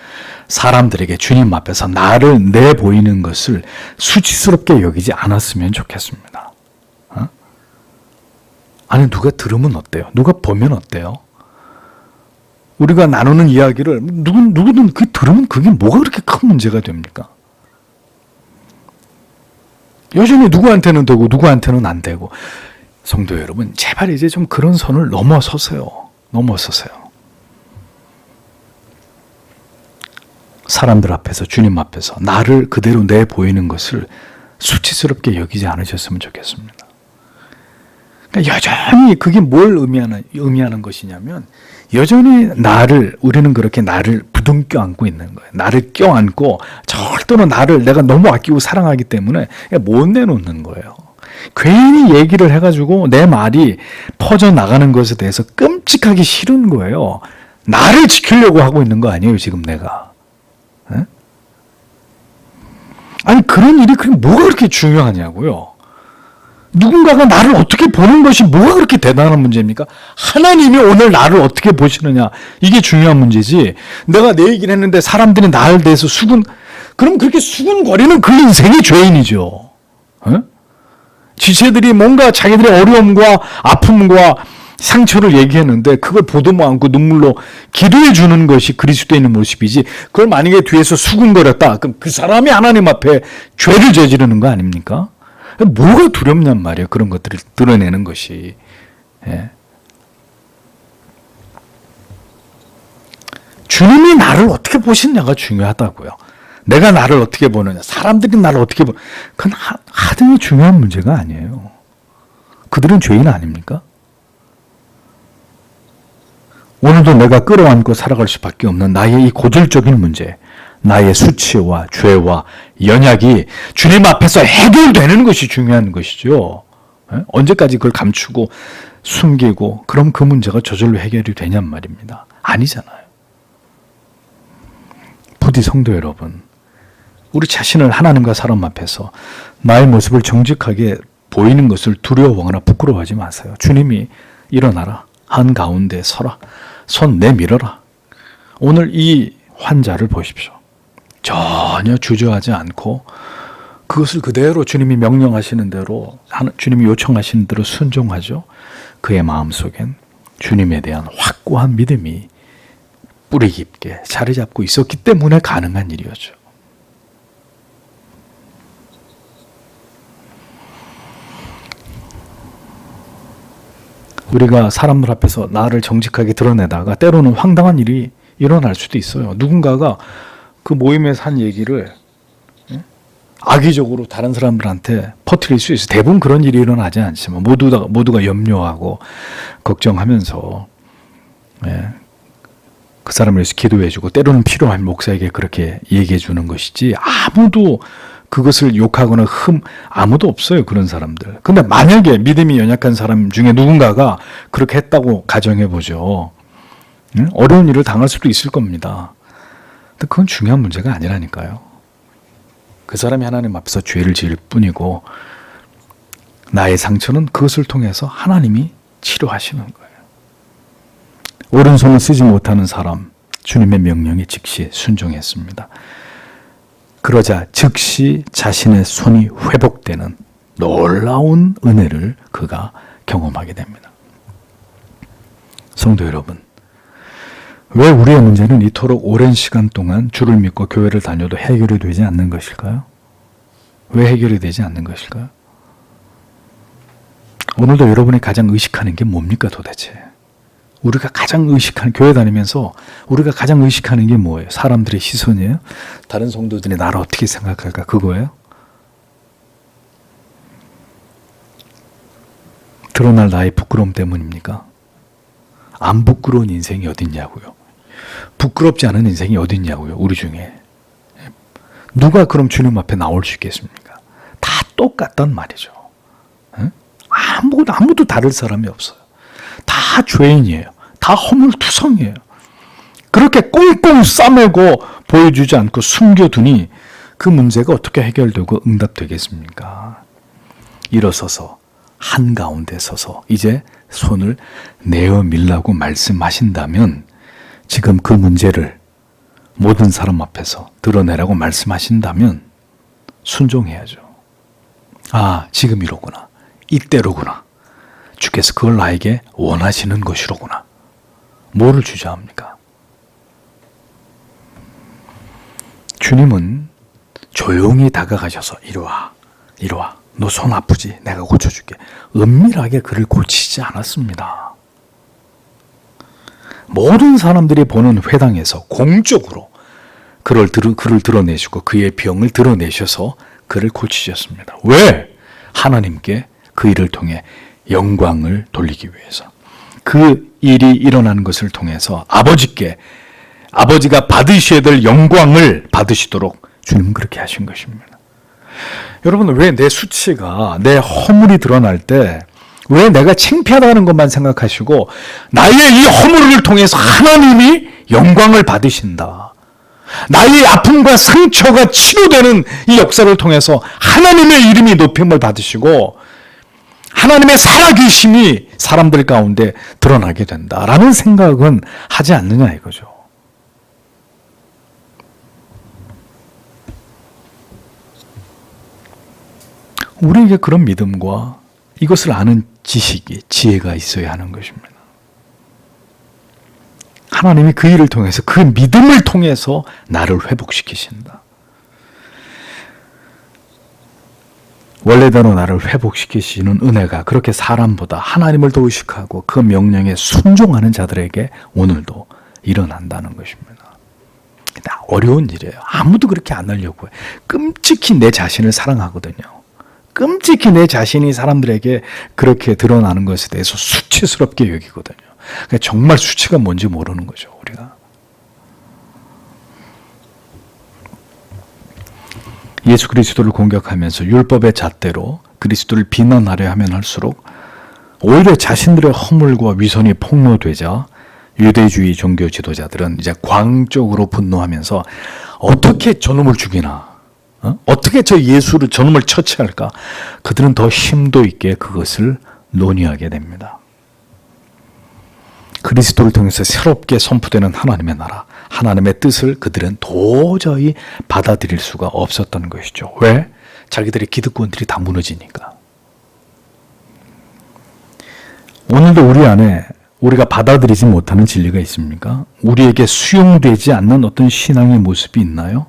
사람들에게 주님 앞에서 나를 내보이는 것을 수치스럽게 여기지 않았으면 좋겠습니다. 어? 아니 누가 들으면 어때요? 누가 보면 어때요? 우리가 나누는 이야기를 누구든 그 들으면 그게 뭐가 그렇게 큰 문제가 됩니까? 여전히 누구한테는 되고 누구한테는 안 되고. 성도 여러분, 제발 이제 좀 그런 선을 넘어서세요. 사람들 앞에서, 주님 앞에서 나를 그대로 내보이는 것을 수치스럽게 여기지 않으셨으면 좋겠습니다. 그러니까 여전히 그게 뭘 의미하는 것이냐면 여전히 우리는 그렇게 나를 부둥켜 안고 있는 거예요. 나를 껴안고 절대로 나를 내가 너무 아끼고 사랑하기 때문에 못 내놓는 거예요. 괜히 얘기를 해가지고 내 말이 퍼져나가는 것에 대해서 끔찍하기 싫은 거예요. 나를 지키려고 하고 있는 거 아니에요, 지금 내가. 에? 아니, 그런 일이 뭐가 그렇게 중요하냐고요. 누군가가 나를 어떻게 보는 것이 뭐가 그렇게 대단한 문제입니까? 하나님이 오늘 나를 어떻게 보시느냐, 이게 중요한 문제지. 내가 내 얘기를 했는데 사람들이 나를 대해서 그럼 그렇게 수군거리는 그 인생이 죄인이죠. 에? 지체들이 뭔가 자기들의 어려움과 아픔과 상처를 얘기했는데 그걸 보도도 않고 눈물로 기도해 주는 것이 그리스도인의 모습이지, 그걸 만약에 뒤에서 수군거렸다, 그럼 그 사람이 하나님 앞에 죄를 저지르는 거 아닙니까? 뭐가 두렵냔 말이에요. 그런 것들을 드러내는 것이. 예. 주님이 나를 어떻게 보시느냐가 중요하다고요. 내가 나를 어떻게 보느냐, 사람들이 나를 어떻게 보느냐, 그건 하등이 중요한 문제가 아니에요. 그들은 죄인 아닙니까? 오늘도 내가 끌어안고 살아갈 수밖에 없는 나의 이 고질적인 문제, 나의 수치와 죄와 연약이 주님 앞에서 해결되는 것이 중요한 것이죠. 언제까지 그걸 감추고 숨기고 그럼 그 문제가 저절로 해결이 되냔 말입니다. 아니잖아요. 부디 성도 여러분, 우리 자신을 하나님과 사람 앞에서 나의 모습을 정직하게 보이는 것을 두려워하거나 부끄러워하지 마세요. 주님이 일어나라, 한가운데 서라, 손 내밀어라. 오늘 이 환자를 보십시오. 전혀 주저하지 않고 그것을 그대로 주님이 명령하시는 대로, 주님이 요청하시는 대로 순종하죠. 그의 마음속엔 주님에 대한 확고한 믿음이 뿌리 깊게 자리 잡고 있었기 때문에 가능한 일이었죠. 우리가 사람들 앞에서 나를 정직하게 드러내다가 때로는 황당한 일이 일어날 수도 있어요. 누군가가 그 모임에서 한 얘기를 악의적으로 다른 사람들한테 퍼뜨릴 수 있어요. 대부분 그런 일이 일어나지 않지만 모두가 염려하고 걱정하면서 그 사람을 위해서 기도해주고 때로는 필요한 목사에게 그렇게 얘기해주는 것이지, 아무도 그것을 욕하거나 아무도 없어요, 그런 사람들. 근데 만약에 믿음이 연약한 사람 중에 누군가가 그렇게 했다고 가정해보죠. 어려운 일을 당할 수도 있을 겁니다. 근데 그건 중요한 문제가 아니라니까요. 그 사람이 하나님 앞에서 죄를 지을 뿐이고 나의 상처는 그것을 통해서 하나님이 치료하시는 거예요. 오른손을 쓰지 못하는 사람, 주님의 명령에 즉시 순종했습니다. 그러자 즉시 자신의 손이 회복되는 놀라운 은혜를 그가 경험하게 됩니다. 성도 여러분, 왜 우리의 문제는 이토록 오랜 시간 동안 주를 믿고 교회를 다녀도 해결이 되지 않는 것일까요? 왜 해결이 되지 않는 것일까요? 오늘도 여러분이 가장 의식하는 게 뭡니까 도대체? 우리가 가장 의식하는, 교회 다니면서 우리가 가장 의식하는 게 뭐예요? 사람들의 시선이에요? 다른 성도들이 나를 어떻게 생각할까? 그거예요? 드러날 나의 부끄러움 때문입니까? 안 부끄러운 인생이 어딨냐고요. 부끄럽지 않은 인생이 어딨냐고요. 우리 중에. 누가 그럼 주님 앞에 나올 수 있겠습니까? 다 똑같단 말이죠. 아무도 다를 사람이 없어요. 다 죄인이에요. 다 허물투성이에요. 그렇게 꽁꽁 싸매고 보여주지 않고 숨겨두니 그 문제가 어떻게 해결되고 응답되겠습니까? 일어서서 한가운데 서서 이제 손을 내어 밀라고 말씀하신다면 지금 그 문제를 모든 사람 앞에서 드러내라고 말씀하신다면 순종해야죠. 아, 지금 이로구나. 이때로구나. 주께서 그걸 나에게 원하시는 것이로구나. 뭐를 주저합니까? 주님은 조용히 다가가셔서 이리 와. 너 손 아프지? 내가 고쳐줄게. 은밀하게 그를 고치지 않았습니다. 모든 사람들이 보는 회당에서 공적으로 그를 드러내시고 그의 병을 드러내셔서 그를 고치셨습니다. 왜? 하나님께 그 일을 통해 영광을 돌리기 위해서. 그 일이 일어나는 것을 통해서 아버지가 받으셔야 될 영광을 받으시도록 주님은 그렇게 하신 것입니다. 여러분, 왜 내 수치가, 내 허물이 드러날 때 왜 내가 창피하다는 것만 생각하시고 나의 이 허물을 통해서 하나님이 영광을 받으신다. 나의 아픔과 상처가 치료되는 이 역사를 통해서 하나님의 이름이 높임을 받으시고 하나님의 살아계심이 사람들 가운데 드러나게 된다라는 생각은 하지 않느냐 이거죠. 우리에게 그런 믿음과 이것을 아는 지식이, 지혜가 있어야 하는 것입니다. 하나님이 그 일을 통해서, 그 믿음을 통해서 나를 회복시키신다. 원래대로 나를 회복시키시는 은혜가 그렇게 사람보다 하나님을 더 의식하고 그 명령에 순종하는 자들에게 오늘도 일어난다는 것입니다. 어려운 일이에요. 아무도 그렇게 안 하려고 해요. 끔찍히 내 자신을 사랑하거든요. 끔찍히 내 자신이 사람들에게 그렇게 드러나는 것에 대해서 수치스럽게 여기거든요. 그러니까 정말 수치가 뭔지 모르는 거죠, 우리가. 예수 그리스도를 공격하면서 율법의 잣대로 그리스도를 비난하려 하면 할수록 오히려 자신들의 허물과 위선이 폭로되자 유대주의 종교 지도자들은 이제 광적으로 분노하면서 어떻게 저놈을 죽이나, 어떻게 저놈을 처치할까? 그들은 더 심도 있게 그것을 논의하게 됩니다. 그리스도를 통해서 새롭게 선포되는 하나님의 나라, 하나님의 뜻을 그들은 도저히 받아들일 수가 없었던 것이죠. 왜? 자기들의 기득권들이 다 무너지니까. 오늘도 우리 안에 우리가 받아들이지 못하는 진리가 있습니까? 우리에게 수용되지 않는 어떤 신앙의 모습이 있나요?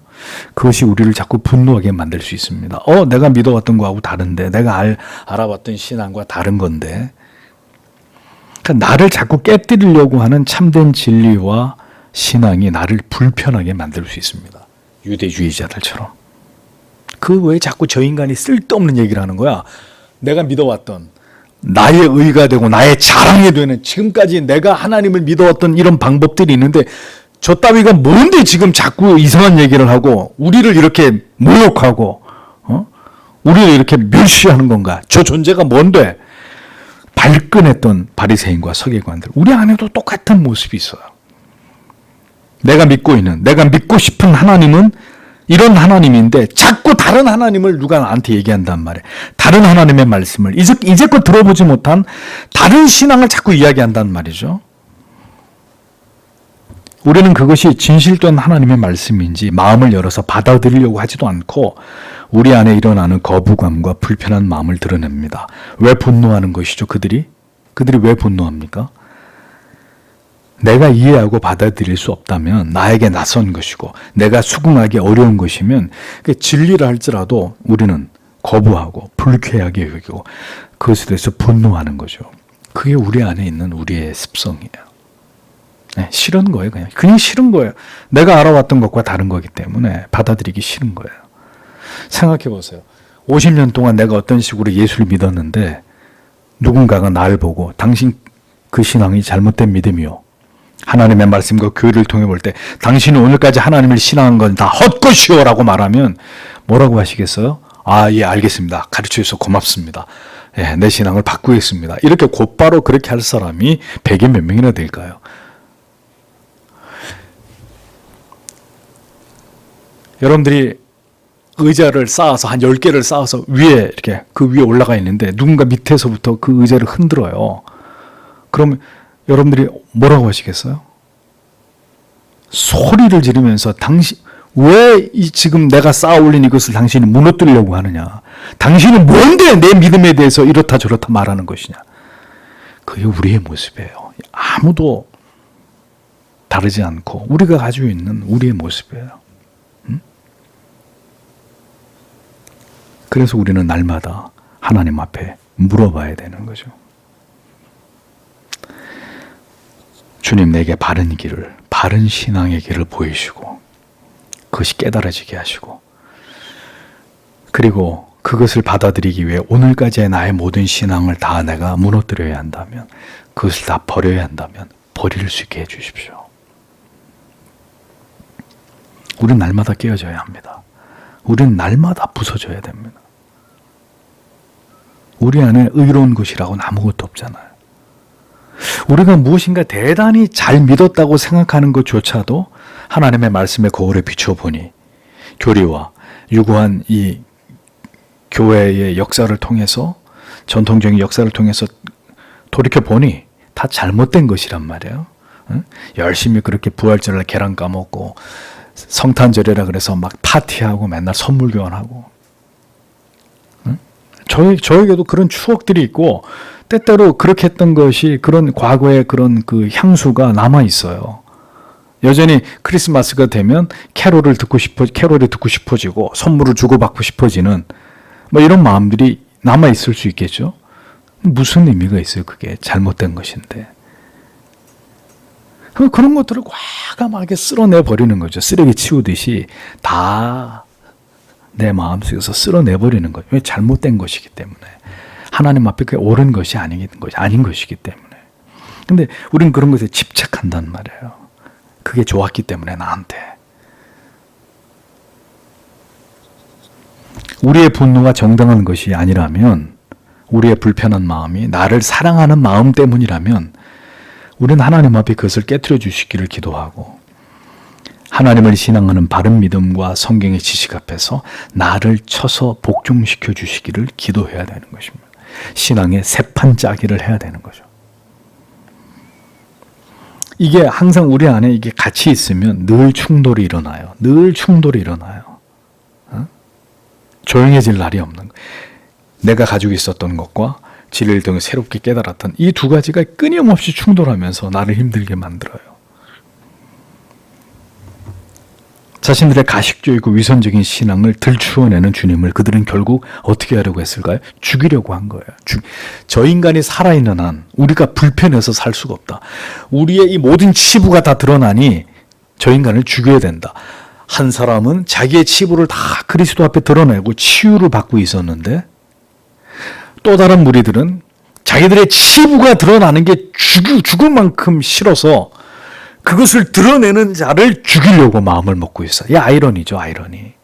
그것이 우리를 자꾸 분노하게 만들 수 있습니다. 내가 믿어왔던 거하고 다른데, 내가 알아봤던 신앙과 다른 건데. 그러니까 나를 자꾸 깨뜨리려고 하는 참된 진리와 신앙이 나를 불편하게 만들 수 있습니다. 유대주의자들처럼. 그 왜 자꾸 저 인간이 쓸데없는 얘기를 하는 거야? 내가 믿어왔던, 나의 의가 되고 나의 자랑이 되는, 지금까지 내가 하나님을 믿어왔던 이런 방법들이 있는데 저 따위가 뭔데 지금 자꾸 이상한 얘기를 하고 우리를 이렇게 모욕하고 우리를 이렇게 멸시하는 건가? 저 존재가 뭔데? 발끈했던 바리새인과 서기관들, 우리 안에도 똑같은 모습이 있어요. 내가 믿고 싶은 하나님은 이런 하나님인데 자꾸 다른 하나님을 누가 나한테 얘기한단 말이에요. 다른 하나님의 말씀을 이제껏 들어보지 못한 다른 신앙을 자꾸 이야기한단 말이죠. 우리는 그것이 진실된 하나님의 말씀인지 마음을 열어서 받아들이려고 하지도 않고 우리 안에 일어나는 거부감과 불편한 마음을 드러냅니다. 왜 분노하는 것이죠? 그들이 왜 분노합니까? 내가 이해하고 받아들일 수 없다면 나에게 낯선 것이고 내가 수긍하기 어려운 것이면 진리를 할지라도 우리는 거부하고 불쾌하게 여기고 그것에 대해서 분노하는 거죠. 그게 우리 안에 있는 우리의 습성이에요. 네, 싫은 거예요. 그냥 싫은 거예요. 내가 알아왔던 것과 다른 거기 때문에 받아들이기 싫은 거예요. 생각해 보세요. 50년 동안 내가 어떤 식으로 예수를 믿었는데 누군가가 나를 보고 당신 그 신앙이 잘못된 믿음이요. 하나님의 말씀과 교회를 통해 볼 때 당신이 오늘까지 하나님을 신앙한 건 다 헛것이요 라고 말하면 뭐라고 하시겠어요? 아, 예, 알겠습니다. 가르쳐 주셔서 고맙습니다. 예, 내 신앙을 바꾸겠습니다. 이렇게 곧바로 그렇게 할 사람이 100에 몇 명이나 될까요? 여러분들이 의자를 쌓아서 한 10개를 쌓아서 위에 이렇게 그 위에 올라가 있는데 누군가 밑에서부터 그 의자를 흔들어요. 그러면 여러분들이 뭐라고 하시겠어요? 소리를 지르면서 당신 왜 지금 내가 쌓아 올린 이것을 당신이 무너뜨리려고 하느냐? 당신은 뭔데 내 믿음에 대해서 이렇다 저렇다 말하는 것이냐? 그게 우리의 모습이에요. 아무도 다르지 않고 우리가 가지고 있는 우리의 모습이에요. 그래서 우리는 날마다 하나님 앞에 물어봐야 되는 거죠. 주님, 내게 바른 길을, 바른 신앙의 길을 보이시고 그것이 깨달아지게 하시고 그리고 그것을 받아들이기 위해 오늘까지의 나의 모든 신앙을 다 내가 무너뜨려야 한다면 그것을 다 버려야 한다면 버릴 수 있게 해주십시오. 우리는 날마다 깨어져야 합니다. 우리는 날마다 부서져야 됩니다. 우리 안에 의로운 것이라고는 아무것도 없잖아요. 우리가 무엇인가 대단히 잘 믿었다고 생각하는 것조차도 하나님의 말씀의 거울에 비춰보니 교리와 유구한 이 교회의 역사를 통해서 전통적인 역사를 통해서 돌이켜보니 다 잘못된 것이란 말이에요. 열심히 그렇게 부활절날 계란 까먹고 성탄절이라 그래서 막 파티하고 맨날 선물 교환하고 저에게도 그런 추억들이 있고 때때로 그렇게 했던 것이 그런 과거의 그런 그 향수가 남아 있어요. 여전히 크리스마스가 되면 캐롤이 듣고 싶어지고 선물을 주고받고 싶어지는 뭐 이런 마음들이 남아 있을 수 있겠죠. 무슨 의미가 있어요? 그게 잘못된 것인데. 그런 것들을 과감하게 쓸어내 버리는 거죠. 쓰레기 치우듯이 다 내 마음속에서 쓸어내 버리는 거죠. 왜? 잘못된 것이기 때문에. 하나님 앞에 그게 옳은 것이 아닌 것이기 때문에. 근데 우리는 그런 것에 집착한단 말이에요. 그게 좋았기 때문에 나한테. 우리의 분노가 정당한 것이 아니라면, 우리의 불편한 마음이 나를 사랑하는 마음 때문이라면 우리는 하나님 앞에 그것을 깨트려 주시기를 기도하고 하나님을 신앙하는 바른 믿음과 성경의 지식 앞에서 나를 쳐서 복종시켜 주시기를 기도해야 되는 것입니다. 신앙의 세판 짜기를 해야 되는 거죠. 이게 항상 우리 안에 이게 같이 있으면 늘 충돌이 일어나요. 늘 충돌이 일어나요. 조용해질 날이 없는 거예요. 내가 가지고 있었던 것과 진리를 통해 새롭게 깨달았던 이 두 가지가 끊임없이 충돌하면서 나를 힘들게 만들어요. 자신들의 가식적이고 위선적인 신앙을 들추어내는 주님을 그들은 결국 어떻게 하려고 했을까요? 죽이려고 한 거예요. 저 인간이 살아있는 한 우리가 불편해서 살 수가 없다. 우리의 이 모든 치부가 다 드러나니 저 인간을 죽여야 된다. 한 사람은 자기의 치부를 다 그리스도 앞에 드러내고 치유를 받고 있었는데 또 다른 무리들은 자기들의 치부가 드러나는 게 죽을 만큼 싫어서 그것을 드러내는 자를 죽이려고 마음을 먹고 있어요. 이 아이러니죠, 아이러니.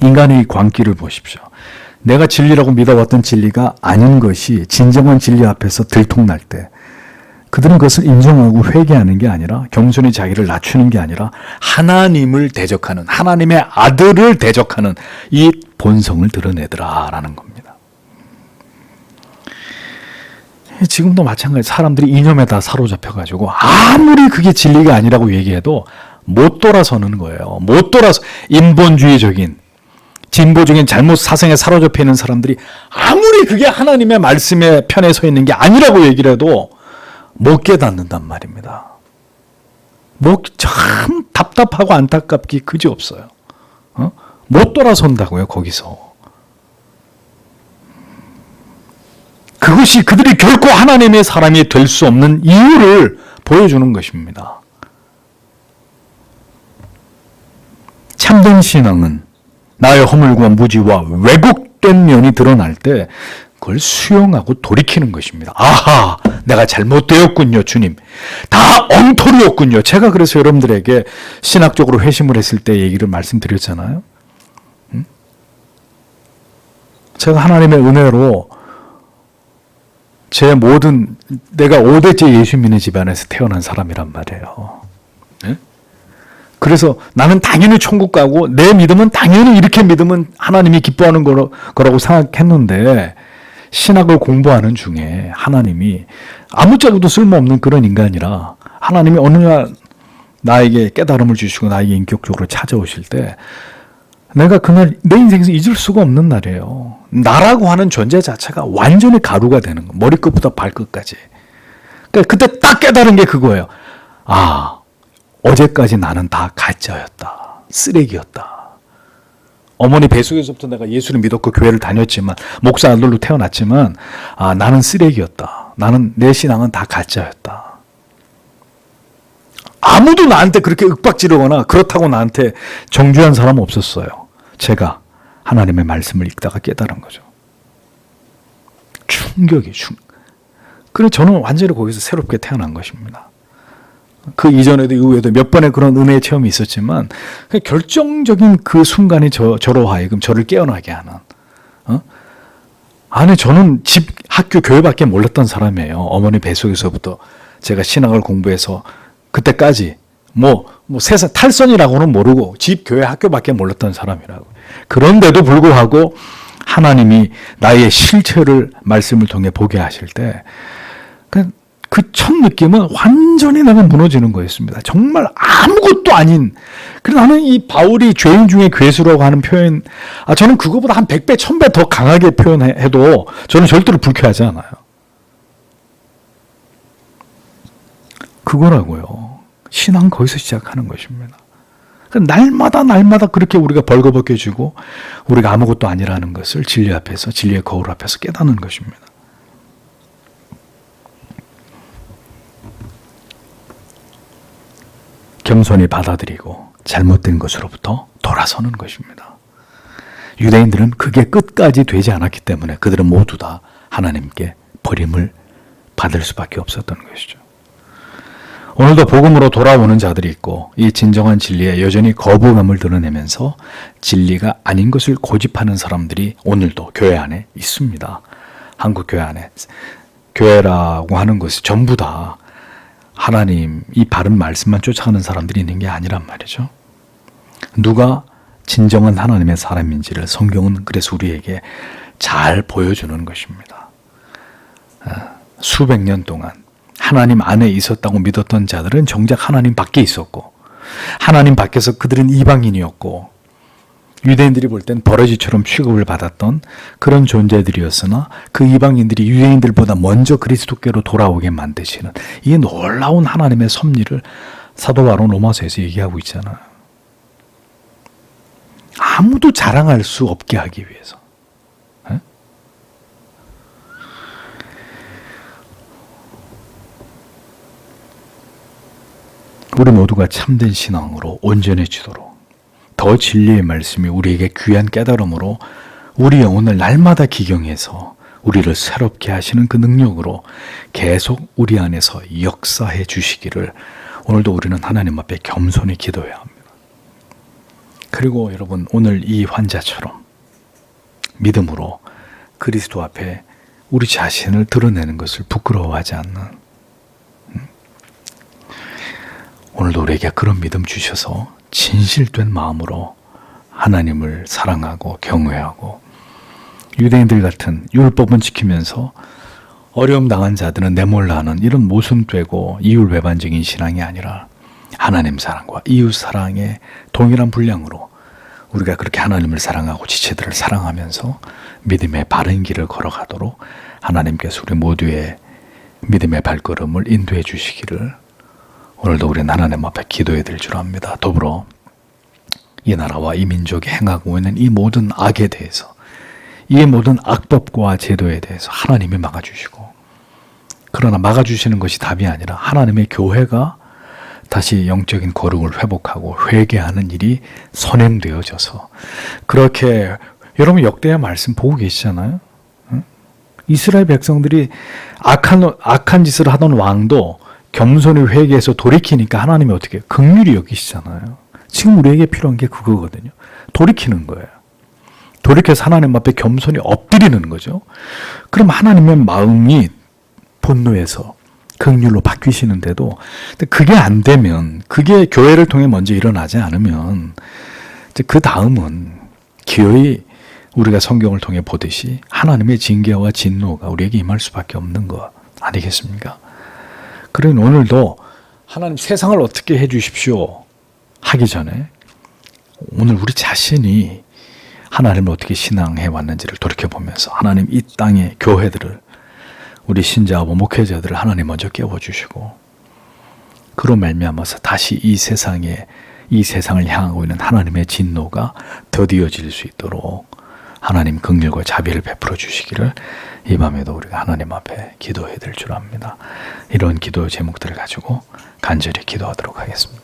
인간의 광기를 보십시오. 내가 진리라고 믿어왔던 진리가 아닌 것이 진정한 진리 앞에서 들통날 때 그들은 그것을 인정하고 회개하는 게 아니라, 겸손히 자기를 낮추는 게 아니라 하나님을 대적하는, 하나님의 아들을 대적하는 이 본성을 드러내더라라는 겁니다. 지금도 마찬가지. 사람들이 이념에 다 사로잡혀가지고 아무리 그게 진리가 아니라고 얘기해도 못 돌아서는 거예요. 못 돌아서, 인본주의적인, 진보적인 잘못 사상에 사로잡혀 있는 사람들이 아무리 그게 하나님의 말씀의 편에 서 있는 게 아니라고 얘기를 해도 못 깨닫는단 말입니다. 참 답답하고 안타깝기 그지없어요. 못 돌아선다고요, 거기서. 그것이 그들이 결코 하나님의 사람이 될 수 없는 이유를 보여주는 것입니다. 참된 신앙은 나의 허물과 무지와 왜곡된 면이 드러날 때 그걸 수용하고 돌이키는 것입니다. 아하, 내가 잘못되었군요, 주님. 다 엉터리였군요. 제가 그래서 여러분들에게 신학적으로 회심을 했을 때 얘기를 말씀드렸잖아요. 제가 하나님의 은혜로 제 모든, 내가 5대째 예수 믿는 집안에서 태어난 사람이란 말이에요. 네? 그래서 나는 당연히 천국 가고 내 믿음은 당연히 이렇게 믿으면 하나님이 기뻐하는 거라고 생각했는데, 신학을 공부하는 중에 하나님이 아무짝에도 쓸모없는 그런 인간이라 하나님이 어느 날 나에게 깨달음을 주시고 나에게 인격적으로 찾아오실 때 내가 그날 내 인생에서 잊을 수가 없는 날이에요. 나라고 하는 존재 자체가 완전히 가루가 되는 거. 머리끝부터 발끝까지. 그러니까 그때 딱 깨달은 게 그거예요. 아, 어제까지 나는 다 가짜였다. 쓰레기였다. 어머니 뱃속에서부터 내가 예수를 믿었고 교회를 다녔지만, 목사 아들로 태어났지만, 아, 나는 쓰레기였다. 나는, 내 신앙은 다 가짜였다. 아무도 나한테 그렇게 윽박지르거나 그렇다고 나한테 정죄한 사람은 없었어요. 제가 하나님의 말씀을 읽다가 깨달은 거죠. 충격이. 그래서 저는 완전히 거기서 새롭게 태어난 것입니다. 그 이전에도 이후에도 몇 번의 그런 은혜의 체험이 있었지만, 결정적인 그 순간이 저로 하여금 저를 깨어나게 하는. 아니, 저는 집, 학교, 교회밖에 몰랐던 사람이에요. 어머니 뱃속에서부터 제가 신학을 공부해서 그때까지 세상 탈선이라고는 모르고 집, 교회, 학교밖에 몰랐던 사람이라고. 그런데도 불구하고 하나님이 나의 실체를 말씀을 통해 보게 하실 때 그 첫 느낌은 완전히 내가 무너지는 거였습니다. 정말 아무것도 아닌. 그래서 나는 이 바울이 죄인 중에 괴수라고 하는 표현, 저는 그거보다 한 100배, 1000배 더 강하게 표현해도 저는 절대로 불쾌하지 않아요. 그거라고요. 신앙 거기서 시작하는 것입니다. 날마다 그렇게 우리가 벌거벗겨지고 우리가 아무것도 아니라는 것을 진리 앞에서, 진리의 거울 앞에서 깨닫는 것입니다. 겸손히 받아들이고 잘못된 것으로부터 돌아서는 것입니다. 유대인들은 그게 끝까지 되지 않았기 때문에 그들은 모두 다 하나님께 버림을 받을 수밖에 없었던 것이죠. 오늘도 복음으로 돌아오는 자들이 있고, 이 진정한 진리에 여전히 거부감을 드러내면서 진리가 아닌 것을 고집하는 사람들이 오늘도 교회 안에 있습니다. 한국 교회 안에. 교회라고 하는 것이 전부 다 하나님, 이 바른 말씀만 쫓아가는 사람들이 있는 게 아니란 말이죠. 누가 진정한 하나님의 사람인지를 성경은 그래서 우리에게 잘 보여주는 것입니다. 수백 년 동안 하나님 안에 있었다고 믿었던 자들은 정작 하나님 밖에 있었고, 하나님 밖에서 그들은 이방인이었고, 유대인들이 볼 땐 버러지처럼 취급을 받았던 그런 존재들이었으나 그 이방인들이 유대인들보다 먼저 그리스도께로 돌아오게 만드시는 이 놀라운 하나님의 섭리를 사도 바로 로마서에서 얘기하고 있잖아요. 아무도 자랑할 수 없게 하기 위해서. 우리 모두가 참된 신앙으로 온전해지도록 더 진리의 말씀이 우리에게 귀한 깨달음으로 우리 영혼을 날마다 기경해서 우리를 새롭게 하시는 그 능력으로 계속 우리 안에서 역사해 주시기를 오늘도 우리는 하나님 앞에 겸손히 기도해야 합니다. 그리고 여러분, 오늘 이 환자처럼 믿음으로 그리스도 앞에 우리 자신을 드러내는 것을 부끄러워하지 않는, 오늘도 우리에게 그런 믿음 주셔서 진실된 마음으로 하나님을 사랑하고 경외하고 유대인들 같은 율법은 지키면서 어려움 당한 자들은 내몰라 하는 이런 모순되고 이율배반적인 신앙이 아니라 하나님 사랑과 이웃 사랑의 동일한 분량으로 우리가 그렇게 하나님을 사랑하고 지체들을 사랑하면서 믿음의 바른 길을 걸어가도록 하나님께서 우리 모두의 믿음의 발걸음을 인도해 주시기를 오늘도 우리는 하나님 앞에 기도해 드릴 줄 압니다. 더불어 이 나라와 이 민족이 행하고 있는 이 모든 악에 대해서 이 모든 악법과 제도에 대해서 하나님이 막아주시고, 그러나 막아주시는 것이 답이 아니라 하나님의 교회가 다시 영적인 거룩을 회복하고 회개하는 일이 선행되어져서, 그렇게 여러분 역대의 말씀 보고 계시잖아요. 응? 이스라엘 백성들이 악한 짓을 하던 왕도 겸손히 회개해서 돌이키니까 하나님이 어떻게 긍휼히 여기시잖아요. 지금 우리에게 필요한 게 그거거든요. 돌이키는 거예요. 돌이켜서 하나님 앞에 겸손히 엎드리는 거죠. 그럼 하나님의 마음이 분노해서 긍휼로 바뀌시는데도 그게 안 되면, 그게 교회를 통해 먼저 일어나지 않으면 이제 그 다음은 기어이 우리가 성경을 통해 보듯이 하나님의 징계와 진노가 우리에게 임할 수밖에 없는 것 아니겠습니까? 그러니 오늘도 하나님 세상을 어떻게 해 주십시오 하기 전에 오늘 우리 자신이 하나님을 어떻게 신앙해 왔는지를 돌이켜보면서 하나님 이 땅의 교회들을, 우리 신자와 목회자들을 하나님 먼저 깨워주시고, 그로 말미암아서 다시 이 세상을 향하고 있는 하나님의 진노가 더디어질 수 있도록 하나님 긍휼과 자비를 베풀어 주시기를 이 밤에도 우리가 하나님 앞에 기도해야 될 줄 압니다. 이런 기도 제목들을 가지고 간절히 기도하도록 하겠습니다.